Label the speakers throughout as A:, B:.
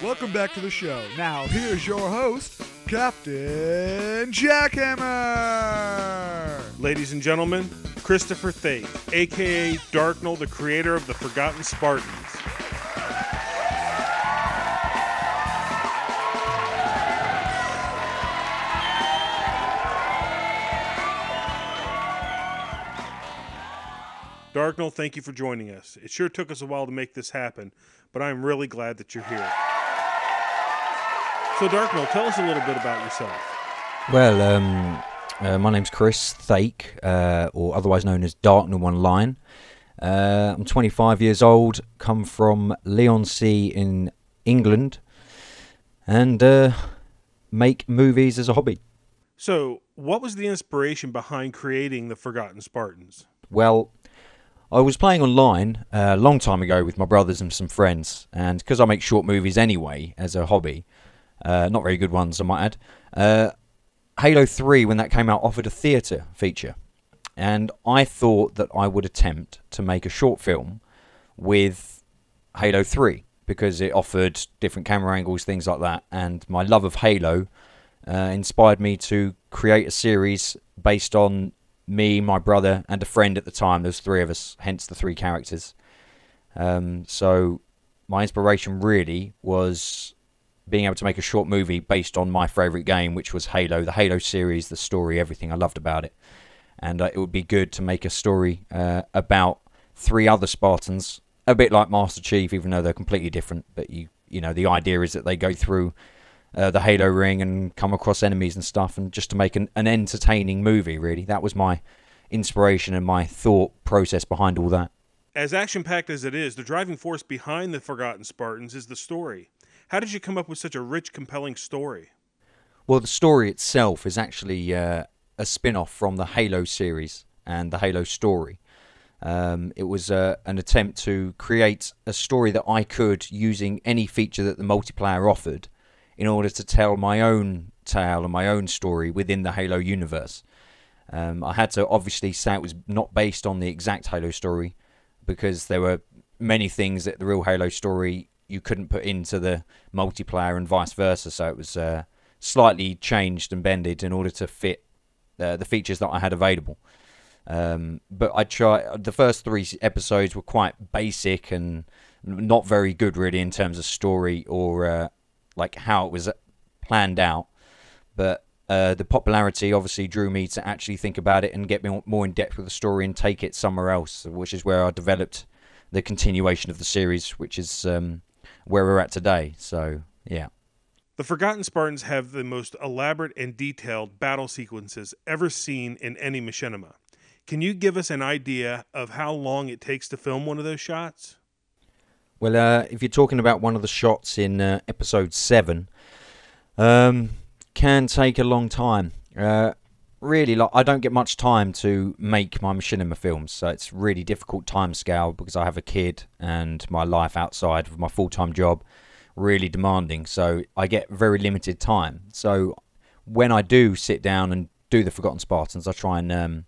A: Welcome back to the show. Now, here's your host, Captain Jackhammer!
B: Ladies and gentlemen, Christopher Thake, A.K.A. Darknal, the creator of the Forgotten Spartans. Darknal, thank you for joining us. It sure took us a while to make this happen, but I'm really glad that you're here. So Darknal, tell us a little bit about yourself.
C: Well, my name's Chris Thake, or otherwise known as Darknal Online. I'm 25 years old, come from Leigh-on-Sea in England, and make movies as a hobby.
B: So, what was the inspiration behind creating the Forgotten Spartans?
C: Well, I was playing online a long time ago with my brothers and some friends, and because I make short movies anyway as a hobby, not very good ones I might add, Halo 3, when that came out, offered a theatre feature, and I thought that I would attempt to make a short film with Halo 3 because it offered different camera angles, things like that, and my love of Halo inspired me to create a series based on me, my brother, and a friend at the time. There's three of us, hence the three characters. So my inspiration really was being able to make a short movie based on my favourite game, which was Halo, the Halo series, the story, everything I loved about it. And it would be good to make a story about three other Spartans, a bit like Master Chief, even though they're completely different. But you know, the idea is that they go through the Halo ring and come across enemies and stuff, and just to make an entertaining movie, really. That was my inspiration and my thought process behind all that.
B: As action-packed as it is, the driving force behind the Forgotten Spartans is the story. How did you come up with such a rich, compelling story?
C: Well, the story itself is actually a spin-off from the Halo series and the Halo story. It was an attempt to create a story that I could, using any feature that the multiplayer offered, in order to tell my own tale and my own story within the Halo universe. I had to obviously say it was not based on the exact Halo story, because there were many things that the real Halo story you couldn't put into the multiplayer and vice versa, so it was slightly changed and bended in order to fit the features that I had available. But I tried. The first three episodes were quite basic and not very good, really, in terms of story or like how it was planned out. But the popularity obviously drew me to actually think about it and get more in depth with the story and take it somewhere else, which is where I developed the continuation of the series, which is where we're at today. So, yeah.
B: The Forgotten Spartans have the most elaborate and detailed battle sequences ever seen in any machinima. Can you give us an idea of how long it takes to film one of those shots?
C: Well, if you're talking about one of the shots in episode 7, can take a long time. Really, like, I don't get much time to make my machinima films, so it's really difficult time scale because I have a kid and my life outside of my full-time job really demanding, so I get very limited time. So when I do sit down and do the Forgotten Spartans, I try and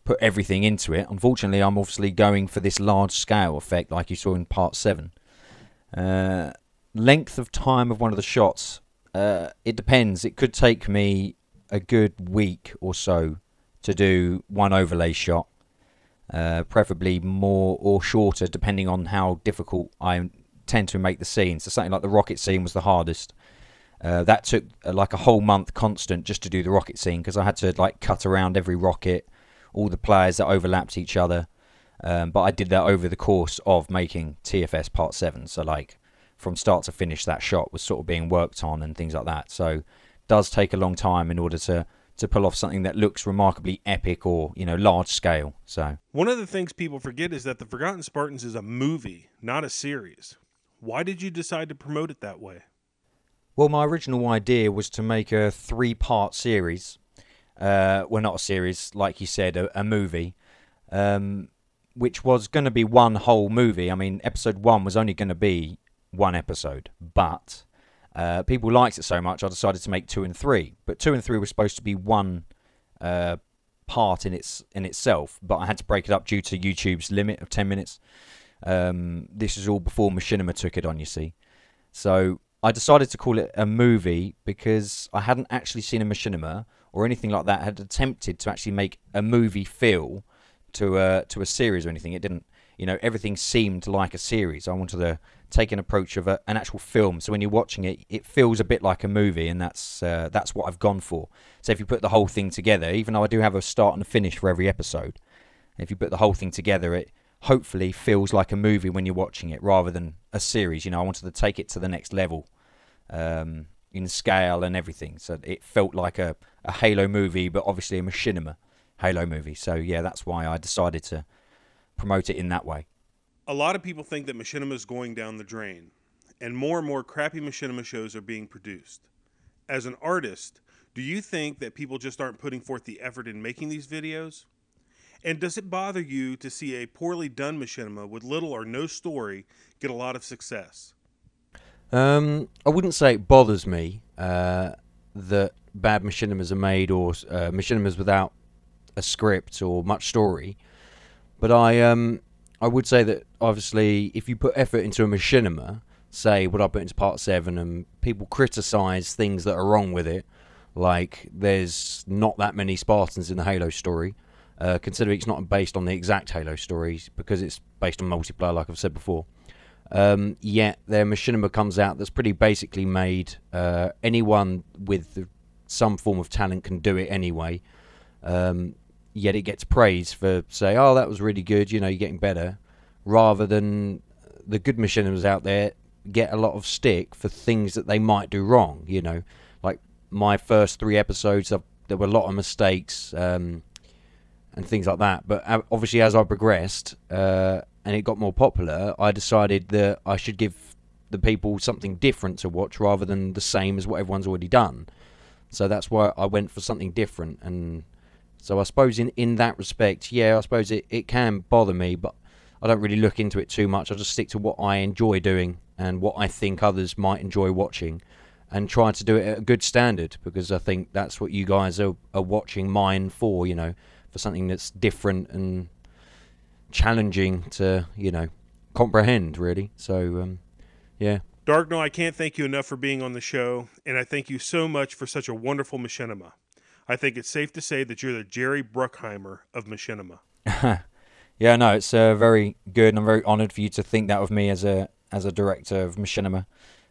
C: put everything into it. Unfortunately, I'm obviously going for this large-scale effect like you saw in part 7. Length of time of one of the shots, it depends. It could take me a good week or so to do one overlay shot, preferably more or shorter depending on how difficult I tend to make the scene. So something like the rocket scene was the hardest. That took like a whole month constant just to do the rocket scene, because I had to like cut around every rocket, all the players that overlapped each other. But I did that over the course of making TFS Part 7. So like from start to finish, that shot was sort of being worked on and things like that. So it does take a long time in order to pull off something that looks remarkably epic or, you know, large scale. So
B: one of the things people forget is that the Forgotten Spartans is a movie, not a series. Why did you decide to promote it that way?
C: Well, my original idea was to make a 3-part series. Well, not a series, like you said, a movie, which was going to be one whole movie. I mean, episode 1 was only going to be one episode, but people liked it so much I decided to make 2 and 3. But 2 and 3 were supposed to be one part in itself, but I had to break it up due to YouTube's limit of 10 minutes. This is all before Machinima took it on, you see. So I decided to call it a movie because I hadn't actually seen a machinima or anything like that. I had attempted to actually make a movie feel to a series or anything. It didn't, everything seemed like a series. I wanted to take an approach of an actual film. So when you're watching it, it feels a bit like a movie, and that's what I've gone for. So if you put the whole thing together, even though I do have a start and a finish for every episode, if you put the whole thing together, it hopefully feels like a movie when you're watching it rather than a series. I wanted to take it to the next level in scale and everything. So it felt like a Halo movie, but obviously a machinima Halo movie. So yeah, that's why I decided to promote it in that way.
B: A lot of people think that machinima is going down the drain, and more crappy machinima shows are being produced. As an artist, do you think that people just aren't putting forth the effort in making these videos? And does it bother you to see a poorly done machinima with little or no story get a lot of success?
D: I wouldn't say it bothers me that bad machinimas are made, or machinimas without a script or much story. But I would say that obviously if you put effort into a machinima, say what I put into Part 7, and people criticise things that are wrong with it, like there's not that many Spartans in the Halo story, considering it's not based on the exact Halo stories because it's based on multiplayer, like I've said before. Yet their machinima comes out that's pretty basically made. Anyone with some form of talent can do it anyway. Yet it gets praise for, say, oh, that was really good, you're getting better, rather than the good machinimas out there get a lot of stick for things that they might do wrong. Like my first 3 episodes, there were a lot of mistakes and things like that. But obviously, as I progressed and it got more popular, I decided that I should give the people something different to watch rather than the same as what everyone's already done. So that's why I went for something different. And so I suppose in that respect, yeah, I suppose it can bother me, but I don't really look into it too much. I just stick to what I enjoy doing and what I think others might enjoy watching, and try to do it at a good standard, because I think that's what you guys are watching mine for, for something that's different and challenging to, comprehend, really. So, yeah.
B: Darknal, I can't thank you enough for being on the show, and I thank you so much for such a wonderful machinima. I think it's safe to say that you're the Jerry Bruckheimer of machinima.
C: Yeah, no, it's very good, and I'm very honoured for you to think that of me as a director of machinima,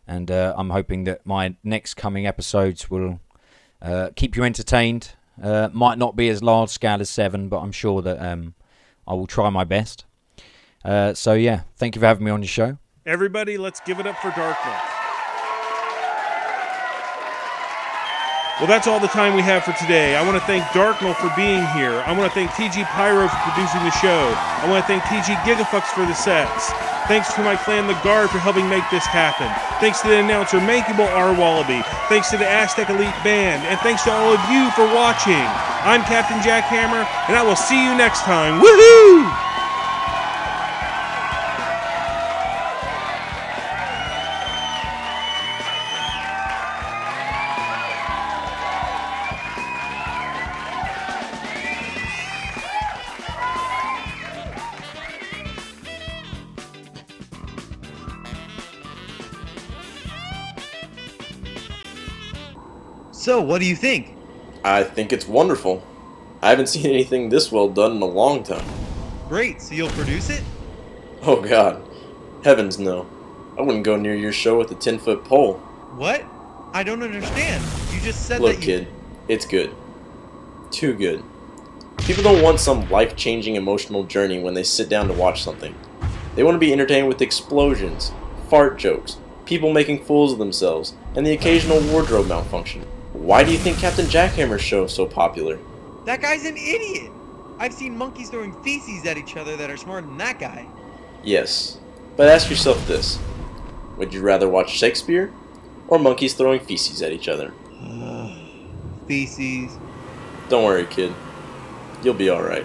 C: and I'm hoping that my next coming episodes will keep you entertained. Might not be as large scale as 7, but I'm sure that I will try my best. So yeah, thank you for having me on your show.
B: Everybody, let's give it up for Darknal. Well, that's all the time we have for today. I want to thank Darknal for being here. I want to thank TG Pyro for producing the show. I want to thank TG Gigafucks for the sets. Thanks to my clan, The Guard, for helping make this happen. Thanks to the announcer, Mankable R. Wallaby. Thanks to the Aztec Elite Band. And thanks to all of you for watching. I'm Captain Jackhammer, and I will see you next time. Woohoo!
E: So, what do you think?
F: I think it's wonderful. I haven't seen anything this well done in a long time.
E: Great, so you'll produce it?
F: Oh god. Heavens no. I wouldn't go near your show with a 10-foot pole.
E: What? I don't understand. You just said
F: Look,
E: that
F: kid, it's good. Too good. People don't want some life-changing emotional journey when they sit down to watch something. They want to be entertained with explosions, fart jokes, people making fools of themselves, and the occasional wardrobe malfunction. Why do you think Captain Jackhammer's show is so popular?
E: That guy's an idiot! I've seen monkeys throwing feces at each other that are smarter than that guy.
F: Yes, but ask yourself this. Would you rather watch Shakespeare, or monkeys throwing feces at each other?
E: Feces.
F: Don't worry, kid. You'll be alright.